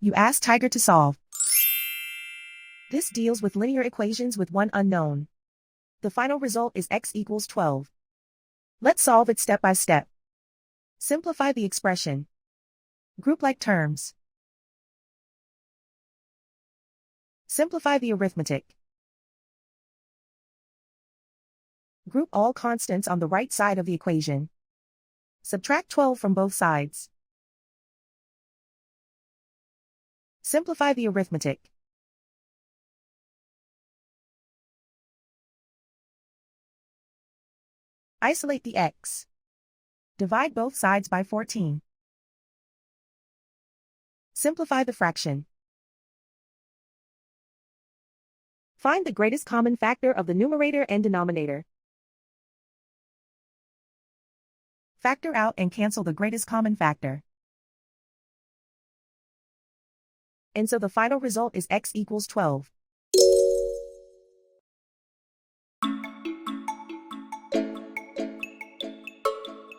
You ask Tiger to solve. This deals with linear equations with one unknown. The final result is x equals 12. Let's solve it step by step. Simplify the expression. Group like terms. Simplify the arithmetic. Group all constants on the right side of the equation. Subtract 12 from both sides. Simplify the arithmetic. Isolate the x. Divide both sides by 14. Simplify the fraction. Find the greatest common factor of the numerator and denominator. Factor out and cancel the greatest common factor. And so the final result is x equals 12.